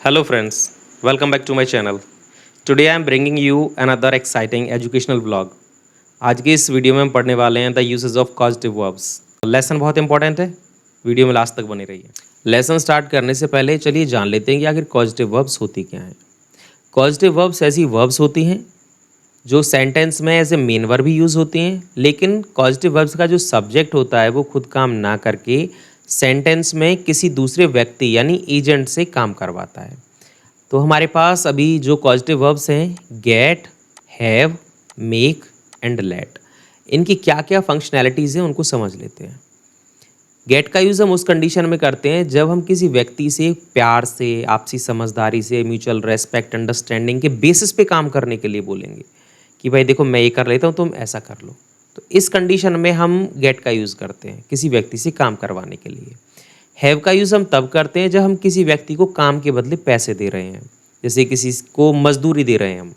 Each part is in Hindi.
Hello friends, welcome back to my channel. Today I am bringing you another exciting educational vlog. आज की इस वीडियो में हम पढ़ने वाले हैं the usage of causative verbs. Lesson बहुत इंपॉर्टेंट है, वीडियो में लास्ट तक बनी रहिए। लेसन स्टार्ट करने से पहले चलिए जान लेते हैं कि आखिर कॉजेटिव वर्ब्स होती क्या हैं। कॉजेटिव वर्ब्स ऐसी वर्ब्स होती हैं जो सेंटेंस में एज ए मेन वर्ब भी यूज़ होती हैं, लेकिन कॉजेटिव वर्ब्स का जो सब्जेक्ट होता है वो खुद काम ना करके सेंटेंस में किसी दूसरे व्यक्ति यानी एजेंट से काम करवाता है। तो हमारे पास अभी जो पॉजिटिव वर्ब्स हैं get, have, make and let, इनकी क्या क्या फंक्शनैलिटीज़ हैं उनको समझ लेते हैं। गेट का यूज़ हम उस कंडीशन में करते हैं जब हम किसी व्यक्ति से प्यार से, आपसी समझदारी से, म्यूचुअल रेस्पेक्ट, अंडरस्टैंडिंग के बेसिस पे काम करने के लिए बोलेंगे कि भाई देखो मैं ये कर लेता हूँ तुम ऐसा कर लो। तो इस कंडीशन में हम गेट का यूज़ करते हैं किसी व्यक्ति से काम करवाने के लिए। हैव का यूज़ हम तब करते हैं जब हम किसी व्यक्ति को काम के बदले पैसे दे रहे हैं, जैसे किसी को मजदूरी दे रहे हैं हम।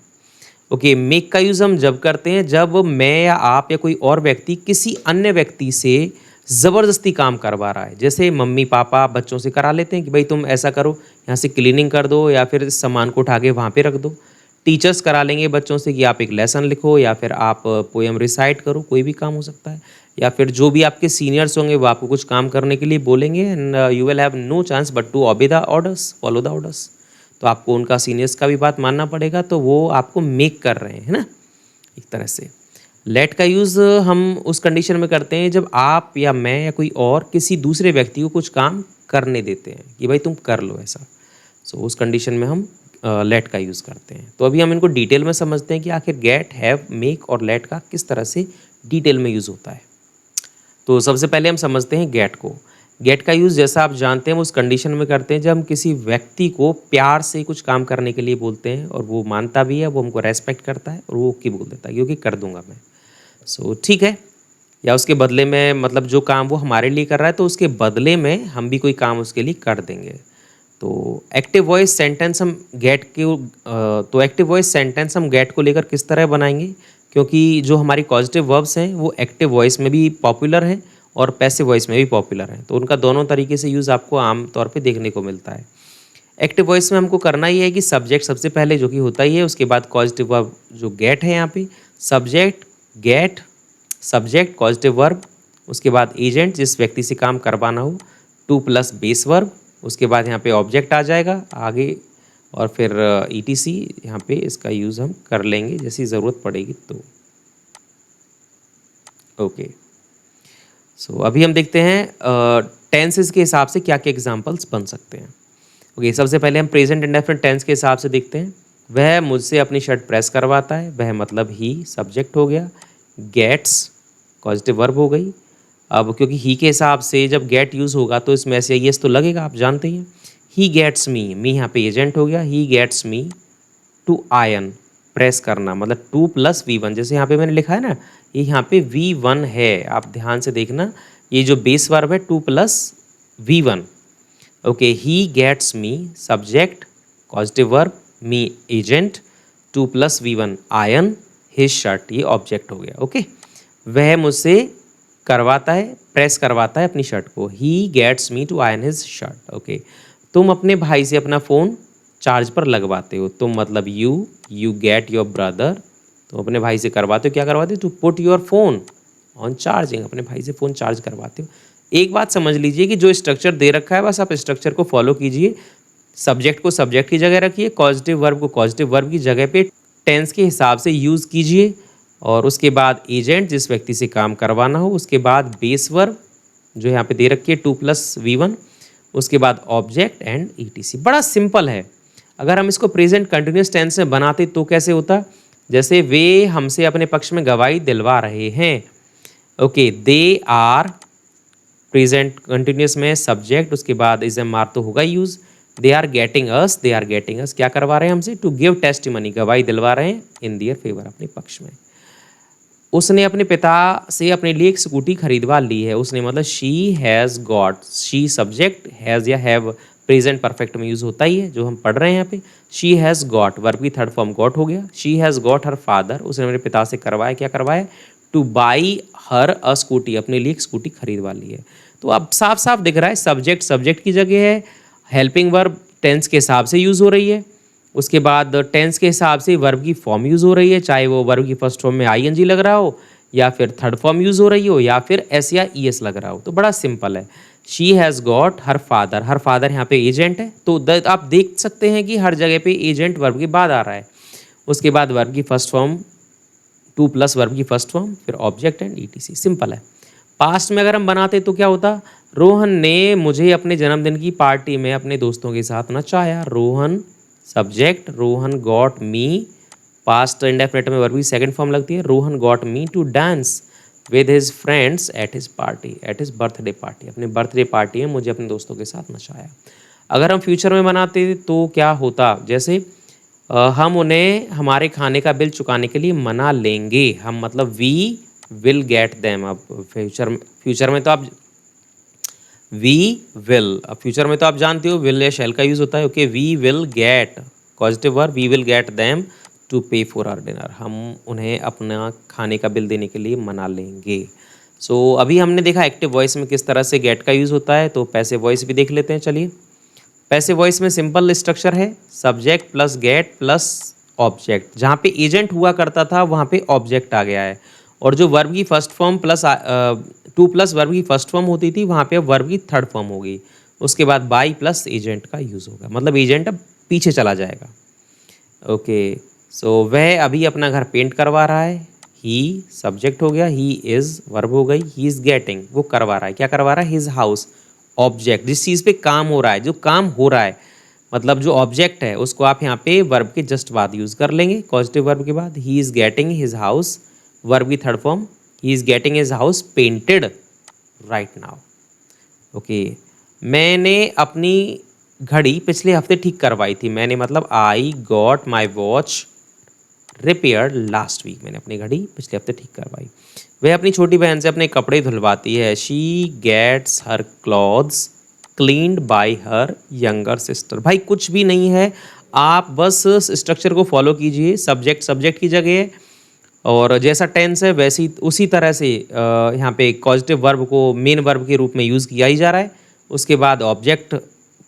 ओके, मेक का यूज़ हम जब करते हैं जब मैं या आप या कोई और व्यक्ति किसी अन्य व्यक्ति से ज़बरदस्ती काम करवा रहा है, जैसे मम्मी पापा बच्चों से करा लेते हैं कि भाई तुम ऐसा करो, यहाँ से क्लीनिंग कर दो या फिर सामान को उठा के वहाँ पे रख दो। टीचर्स करा लेंगे बच्चों से कि आप एक लेसन लिखो या फिर आप पोएम रिसाइट करो, कोई भी काम हो सकता है। या फिर जो भी आपके सीनियर्स होंगे वो आपको कुछ काम करने के लिए बोलेंगे and you will have no chance but to obey the orders, follow the orders. तो आपको उनका सीनियर्स का भी बात मानना पड़ेगा, तो वो आपको मेक कर रहे हैं, है ना, एक तरह से। लेट का यूज़ हम उस कंडीशन में करते हैं जब आप या मैं या कोई और किसी दूसरे व्यक्ति को कुछ काम करने देते हैं कि भाई तुम कर लो ऐसा। सो उस कंडीशन में हम लेट का यूज़ करते हैं। तो अभी हम इनको डिटेल में समझते हैं कि आखिर गेट, हैव, मेक और लेट का किस तरह से डिटेल में यूज़ होता है। तो सबसे पहले हम समझते हैं गेट को। गेट का यूज़ जैसा आप जानते हैं उस कंडीशन में करते हैं जब हम किसी व्यक्ति को प्यार से कुछ काम करने के लिए बोलते हैं और वो मानता भी है, वो हमको रेस्पेक्ट करता है और वो ओके बोल देता है क्योंकि कर दूंगा मैं। सो ठीक है, या उसके बदले में मतलब जो काम वो हमारे लिए कर रहा है तो उसके बदले में हम भी कोई काम उसके लिए कर देंगे। तो एक्टिव वॉइस सेंटेंस हम गेट के तो एक्टिव वॉइस सेंटेंस हम गेट को लेकर किस तरह बनाएंगे, क्योंकि जो हमारी पॉजिटिव वर्ब्स हैं वो एक्टिव वॉइस में भी पॉपुलर हैं और पैसिव वॉइस में भी पॉपुलर हैं, तो उनका दोनों तरीके से यूज़ आपको आम तौर पे देखने को मिलता है। एक्टिव वॉइस में हमको करना ही है कि सब्जेक्ट सबसे पहले जो कि होता ही है, उसके बाद पॉजिटिव वर्ब जो गेट है यहाँ पे, subject get, subject positive verb, उसके बाद एजेंट जिस व्यक्ति से काम करवाना हो, टू प्लस बेस वर्ब, उसके बाद यहाँ पे ऑब्जेक्ट आ जाएगा आगे और फिर ईटीसी यहाँ पे इसका यूज़ हम कर लेंगे जैसी ज़रूरत पड़ेगी तो। ओके, सो अभी हम देखते हैं टेंसेस के हिसाब से क्या क्या एग्जांपल्स बन सकते हैं। ओके, सबसे पहले हम प्रेजेंट इंडेफिनिट टेंस के हिसाब से देखते हैं। वह मुझसे अपनी शर्ट प्रेस करवाता है, वह मतलब ही सब्जेक्ट हो गया, गेट्स पॉजिटिव वर्ब हो गई। अब क्योंकि ही के हिसाब से जब गेट यूज़ होगा तो इसमें ऐसे यस तो लगेगा, आप जानते ही हैं। ही गेट्स मी यहाँ पे एजेंट हो गया, he gets me to iron, press करना मतलब टू प्लस V1, जैसे यहाँ पे मैंने लिखा है ना, ये यहाँ पे V1 है, आप ध्यान से देखना, ये जो बेस वर्ब है to plus V1। Okay, he gets me subject positive verb, me agent, to plus V1 iron, his shirt ये ऑब्जेक्ट हो गया। ओके, वह मुझसे करवाता है, प्रेस करवाता है अपनी शर्ट को, he gets me to iron his shirt. Okay, तुम अपने भाई से अपना फ़ोन चार्ज पर लगवाते हो, तुम मतलब यू गेट योर ब्रदर, तुम अपने भाई से करवाते हो, क्या करवाते हो, to put your phone on charging, अपने भाई से फ़ोन चार्ज करवाते हो। एक बात समझ लीजिए कि जो स्ट्रक्चर दे रखा है बस आप स्ट्रक्चर को फॉलो कीजिए। सब्जेक्ट को सब्जेक्ट की जगह रखिए, पॉजिटिव वर्ब को पॉजिटिव वर्ब की जगह पे टेंस के हिसाब से यूज़ कीजिए, और उसके बाद एजेंट जिस व्यक्ति से काम करवाना हो, उसके बाद बेस वर्ब जो यहाँ पे दे रखी है टू प्लस V1, उसके बाद ऑब्जेक्ट एंड ईटीसी। बड़ा सिंपल है। अगर हम इसको प्रेजेंट कंटिन्यूस टेंस में बनाते तो कैसे होता, जैसे वे हमसे अपने पक्ष में गवाही दिलवा रहे हैं। Okay, they are present continuous में सब्जेक्ट, उसके बाद इज एम आर तो होगा use, they are getting us, they are getting us क्या करवा रहे हैं हमसे, टू गिव टेस्टिमनी, गवाही दिलवा रहे हैं इन देयर फेवर, अपने पक्ष में। उसने अपने पिता से अपने लिए एक स्कूटी खरीदवा ली है, उसने मतलब she has got, she subject, has या हैव प्रेजेंट परफेक्ट में यूज़ होता ही है जो हम पढ़ रहे हैं यहाँ पे। शी हैज़ गॉट वर्ब की थर्ड फॉर्म गॉट हो गया, she has got her father, उसने अपने पिता से करवाया, क्या करवाया, two by her a scooty, अपने लिए एक स्कूटी खरीदवा ली है। तो अब साफ साफ दिख रहा है सब्जेक्ट सब्जेक्ट की जगह है, हेल्पिंग वर्ब टेंस के हिसाब से यूज़ हो रही है। उसके बाद टेंस के हिसाब से वर्ब की फॉर्म यूज़ हो रही है, चाहे वो वर्ब की फर्स्ट फॉर्म में आईएनजी लग रहा हो या फिर थर्ड फॉर्म यूज़ हो रही हो या फिर एस या ईएस लग रहा हो। तो बड़ा सिंपल है। She has got her father, her father यहाँ पे एजेंट है, तो आप देख सकते हैं कि हर जगह पे एजेंट वर्ब के बाद आ रहा है। उसके बाद वर्ब की first form, two plus verb की फर्स्ट फॉर्म, फिर ऑब्जेक्ट एंड ईटीसी। सिंपल है। पास्ट में अगर हम बनाते तो क्या होता, रोहन ने मुझे अपने जन्मदिन की पार्टी में अपने दोस्तों के साथ नचाया। Rohan subject, Rohan got me, past indefinite में वर्ब की सेकंड फॉर्म लगती है। Rohan got me to dance with his friends at his party, at his birthday party, अपने बर्थडे पार्टी में मुझे अपने दोस्तों के साथ नचाया। अगर हम फ्यूचर में बनाते तो क्या होता, जैसे हम उन्हें हमारे खाने का बिल चुकाने के लिए मना लेंगे। हम मतलब वी विल गेट देम। अब फ्यूचर में तो आप वी विल, अब फ्यूचर में तो आप जानते हो विल या शैल का यूज़ होता है। Okay, we will get, positive verb, we will get them to pay for our dinner. हम उन्हें अपना खाने का बिल देने के लिए मना लेंगे। सो अभी हमने देखा एक्टिव वॉइस में किस तरह से गेट का यूज़ होता है, तो पैसिव वॉइस भी देख लेते हैं। चलिए, पैसिव वॉइस में सिंपल स्ट्रक्चर है, subject plus gate plus object. जहाँ पे एजेंट हुआ करता था वहाँ पे ऑब्जेक्ट आ गया है, और जो वर्ब की first form plus two plus verb की फर्स्ट फॉर्म होती थी वहाँ पे अब वर्ब की थर्ड फॉर्म होगी। उसके बाद बाई प्लस एजेंट का यूज़ होगा, मतलब एजेंट अब पीछे चला जाएगा। ओके, सो वह अभी अपना घर पेंट करवा रहा है। ही सब्जेक्ट हो गया, ही इज़ वर्ब हो गई, ही इज़ गेटिंग, वो करवा रहा है, क्या करवा रहा है, हिज हाउस। ऑब्जेक्ट, जिस चीज़ पे काम हो रहा है, जो काम हो रहा है, मतलब जो ऑब्जेक्ट है उसको आप यहाँ पे वर्ब के जस्ट बाद यूज़ कर लेंगे, पॉजिटिव वर्ब के बाद। He is getting his house, verb की third form, he is getting his house painted right now. Okay, मैंने अपनी घड़ी पिछले हफ्ते ठीक करवाई थी। मैंने मतलब I got my watch repaired last week, मैंने अपनी घड़ी पिछले हफ्ते ठीक करवाई। वह अपनी छोटी बहन से अपने कपड़े धुलवाती है। She gets her clothes cleaned by her younger sister. भाई कुछ भी नहीं है, आप बस स्ट्रक्चर को फॉलो कीजिए। सब्जेक्ट सब्जेक्ट की जगह है, और जैसा टेंस है वैसी उसी तरह से यहाँ पे पॉजिटिव वर्ब को मेन वर्ब के रूप में यूज़ किया ही जा रहा है। उसके बाद ऑब्जेक्ट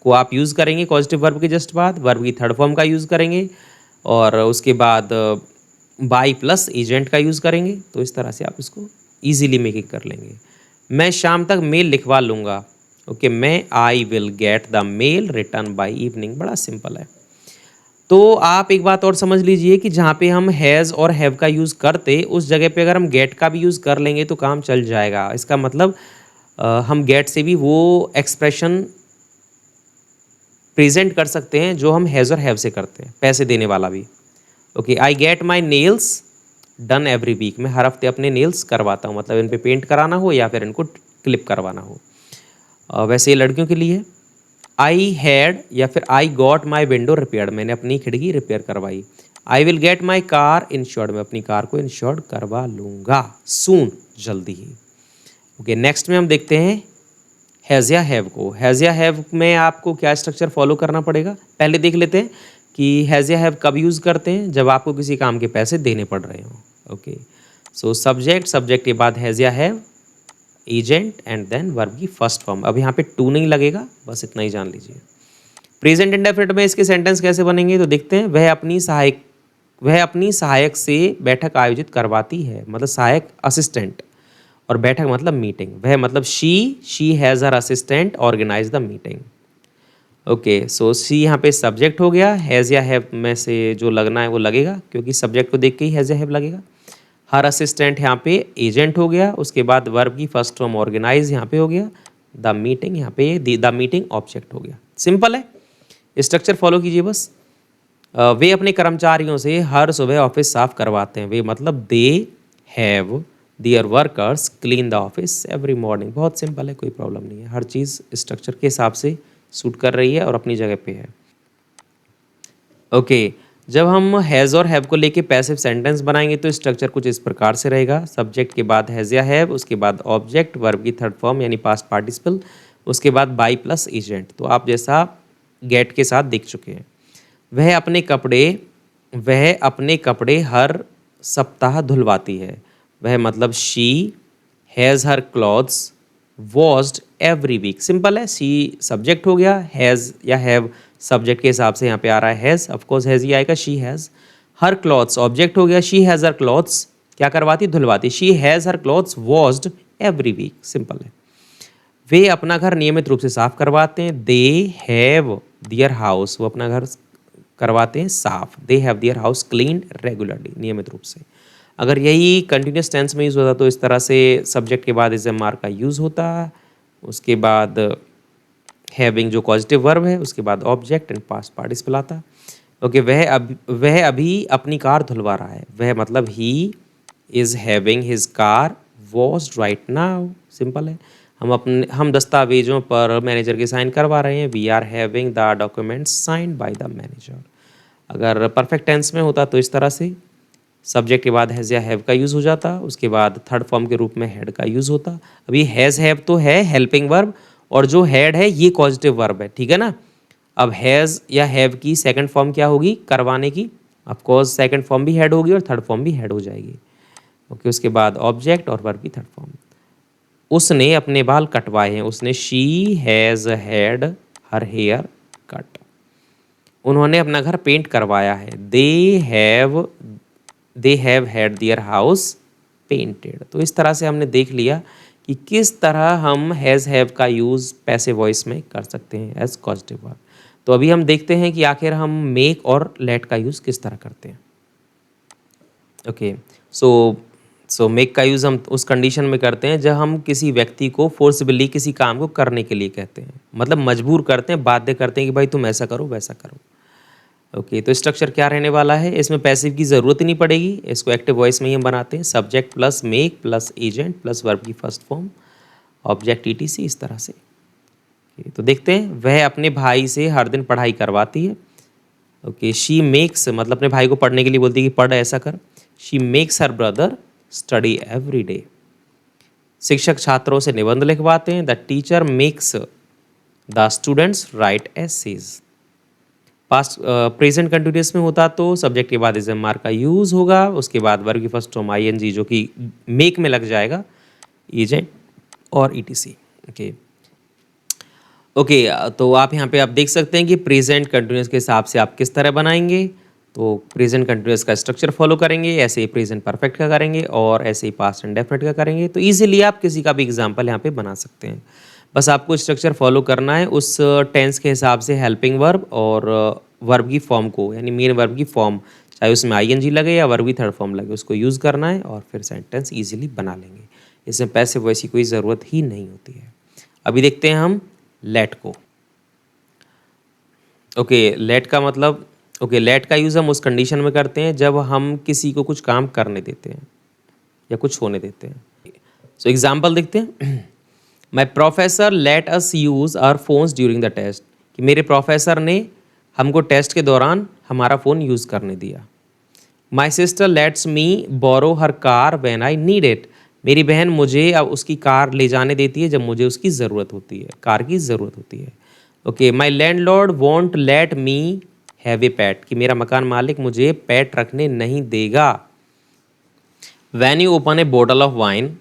को आप यूज़ करेंगे पॉजिटिव वर्ब के जस्ट बाद, वर्ब की थर्ड फॉर्म का यूज़ करेंगे, और उसके बाद बाई प्लस एजेंट का यूज़ करेंगे। तो इस तरह से आप इसको ईजीली मेकिंग कर लेंगे। मैं शाम तक मेल लिखवा लूँगा। ओके, मैं I will get the mail return by evening. बड़ा सिंपल है। तो आप एक बात और समझ लीजिए कि जहाँ पे हम हैज़ और हैव का यूज़ करते, उस जगह पे अगर हम गेट का भी यूज़ कर लेंगे तो काम चल जाएगा। इसका मतलब हम गेट से भी वो एक्सप्रेशन प्रेजेंट कर सकते हैं जो हम हैज़ और हैव से करते हैं, पैसे देने वाला भी। Okay, I get my nails done every week. मैं हर हफ्ते अपने नेल्स करवाता हूँ, मतलब इन पे पेंट कराना हो या फिर इनको क्लिप करवाना हो। वैसे ये लड़कियों के लिए आई हैड या फिर आई गॉट माई विंडो रिपेयर्ड, मैंने अपनी खिड़की रिपेयर करवाई। आई will get my car insured, मैं अपनी कार को इंश्योर्ड करवा लूँगा सून, जल्दी ही। ओके, नेक्स्ट में हम देखते हैं हैज़ या हैव को। हैज़ या हैव में आपको क्या स्ट्रक्चर फॉलो करना पड़ेगा, पहले देख लेते हैं कि हैज़ या हैव कब यूज़ करते हैं, जब आपको किसी काम के पैसे देने पड़ रहे हो। ओके, सो सब्जेक्ट, सब्जेक्ट के बाद हैज़ या have, agent and then verb की फर्स्ट फॉर्म। अब यहाँ पे टू नहीं लगेगा, बस इतना ही जान लीजिए। प्रेजेंट इंडेफिनिट में इसके सेंटेंस कैसे बनेंगे तो देखते हैं। वह अपनी सहायक से बैठक आयोजित करवाती है, मतलब सहायक असिस्टेंट, और बैठक मतलब मीटिंग। वह मतलब she has her assistant organize the meeting. Okay, so see यहाँ पे सब्जेक्ट हो गया। हैज़ या हैव में से जो लगना है वो लगेगा, क्योंकि सब्जेक्ट को देख के ही हैज़ या हैव लगेगा। हर असिस्टेंट यहाँ पे एजेंट हो गया। उसके बाद वर्ब की फर्स्ट फॉर्म ऑर्गेनाइज यहाँ पे हो गया। द मीटिंग यहाँ पे द मीटिंग ऑब्जेक्ट हो गया। सिंपल है, स्ट्रक्चर फॉलो कीजिए बस। वे अपने कर्मचारियों से हर सुबह ऑफिस साफ करवाते हैं। वे मतलब they have their workers clean the office every morning. बहुत सिंपल है, कोई प्रॉब्लम नहीं है, हर चीज़ स्ट्रक्चर के हिसाब से सूट कर रही है और अपनी जगह पे है। ओके, जब हम हैज़ और हैव को लेके पैसिव सेंटेंस बनाएंगे तो स्ट्रक्चर कुछ इस प्रकार से रहेगा। सब्जेक्ट के बाद हैज़ या हैव, उसके बाद ऑब्जेक्ट, वर्ब की थर्ड फॉर्म यानी पास्ट पार्टिसिपल, उसके बाद बाई प्लस एजेंट। तो आप जैसा गेट के साथ देख चुके हैं। वह अपने कपड़े हर सप्ताह धुलवाती है। वह मतलब she has her clothes washed every week. Simple है, सी सब्जेक्ट हो गया, हैज़ या हैव सब्जेक्ट के हिसाब से यहाँ पे आ रहा है हैज़, ऑफकोर्स हैज़ ही आएगा, she has her clothes, object हो गया शी हैज़ हर क्लॉथ्स, क्या करवाती, धुलवाती, she has her clothes washed every week, simple है। वे अपना घर नियमित रूप से साफ करवाते हैं, दे हैव दियर हाउस, वो अपना घर करवाते हैं साफ, they have their house clean regularly, नियमित रूप से। अगर यही कंटिन्यूस टेंस में यूज़ होता तो इस तरह से सब्जेक्ट के बाद इज एम आर का यूज़ होता, उसके बाद हैविंग जो पॉजिटिव वर्ब है, उसके बाद ऑब्जेक्ट एंड पास्ट पार्टिसिपल आता। ओके, वह अभी अपनी कार धुलवा रहा है, वह मतलब he is having his car washed right now, simple है। हम दस्तावेजों पर मैनेजर के साइन करवा रहे हैं, we are having the documents signed by the manager. अगर परफेक्ट टेंस में होता तो इस तरह से सब्जेक्ट के बाद हैज़ या हैव का यूज़ हो जाता, उसके बाद थर्ड फॉर्म के रूप में हैड का यूज़ होता। अभी हैज़ हैव तो है हेल्पिंग वर्ब, और जो हैड है ये पॉजिटिव वर्ब है, ठीक है ना। अब हैज़ या हैव की सेकंड फॉर्म क्या होगी, करवाने की, ऑफकोर्स सेकंड फॉर्म भी हैड होगी और थर्ड फॉर्म भी हैड हो जाएगी। ओके, उसके बाद ऑब्जेक्ट और वर्ब की थर्ड फॉर्म। उसने अपने बाल कटवाए हैं, उसने she has had her hair cut. उन्होंने अपना घर पेंट करवाया है, they have had their house painted. तो इस तरह से हमने देख लिया कि किस तरह हम हैज़ हैव का यूज़ पैसिव वॉइस में कर सकते हैं एज पॉजिटिव वर्ब। तो अभी हम देखते हैं कि आखिर हम मेक और लेट का यूज़ किस तरह करते हैं। ओके, सो मेक का यूज़ हम उस कंडीशन में करते हैं जब हम किसी व्यक्ति को फोर्सबली किसी काम को करने के लिए कहते हैं, मतलब मजबूर करते हैं, बाध्य करते हैं कि भाई तुम ऐसा करो वैसा करो। ओके, तो स्ट्रक्चर क्या रहने वाला है, इसमें पैसिव की ज़रूरत ही नहीं पड़ेगी, इसको एक्टिव वॉइस में ही हम बनाते हैं, subject plus make plus agent plus verb की फर्स्ट फॉर्म ऑब्जेक्ट ईटीसी, इस तरह से। तो देखते हैं, वह अपने भाई से हर दिन पढ़ाई करवाती है। ओके, शी मेक्स मतलब अपने भाई को पढ़ने के लिए बोलती है कि पढ़ ऐसा कर, she makes her brother study every day. शिक्षक छात्रों से निबंध लिखवाते हैं, the teacher makes the students write essays. Past present continuous में होता तो सब्जेक्ट के बाद इज एम आर का यूज़ होगा, उसके बाद वर्ब की first form I N G जो कि मेक में लग जाएगा, एजेंट और ईटीसी। ओके ओके, तो आप यहाँ पे आप देख सकते हैं कि प्रेजेंट कंटिन्यूस के हिसाब से आप किस तरह बनाएंगे। तो प्रेजेंट कंटिन्यूस का स्ट्रक्चर फॉलो करेंगे, ऐसे ही प्रेजेंट परफेक्ट का करेंगे और ऐसे ही पास्ट एंड डेफिनेट का करेंगे। तो इजीली आप किसी का भी एग्जांपल यहाँ पे बना सकते हैं, बस आपको स्ट्रक्चर फॉलो करना है, उस टेंस के हिसाब से हेल्पिंग वर्ब और वर्ब की फॉर्म को, यानी मेन वर्ब की फॉर्म, चाहे उसमें आईएनजी लगे या वर्ब की थर्ड फॉर्म लगे, उसको यूज़ करना है और फिर सेंटेंस ईजिली बना लेंगे। इसमें पैसिव वैसी कोई ज़रूरत ही नहीं होती है। अभी देखते हैं हम लेट को। ओके, लेट का मतलब, ओके, लेट का यूज़ हम उस कंडीशन में करते हैं जब हम किसी को कुछ काम करने देते हैं या कुछ होने देते हैं। सो एग्जाम्पल देखते हैं, my professor let us use our phones during the test, कि मेरे प्रोफेसर ने हमको टेस्ट के दौरान हमारा फ़ोन यूज़ करने दिया। My sister lets me borrow her car when I need it, मेरी बहन मुझे अब उसकी कार ले जाने देती है जब मुझे उसकी ज़रूरत होती है, कार की ज़रूरत होती है। Okay, my landlord want let me have a pet, कि मेरा मकान मालिक मुझे पैट रखने नहीं देगा। When you open a bottle of wine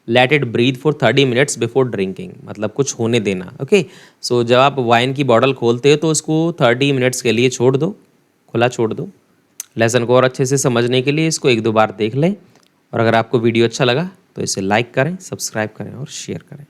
let it breathe for 30 minutes before drinking, मतलब कुछ होने देना। ओके, सो जब आप वाइन की बॉटल खोलते हो तो उसको 30 मिनट्स के लिए छोड़ दो, खुला छोड़ दो। लेसन को और अच्छे से समझने के लिए इसको एक दो बार देख लें, और अगर आपको वीडियो अच्छा लगा तो इसे लाइक करें, सब्सक्राइब करें और शेयर करें।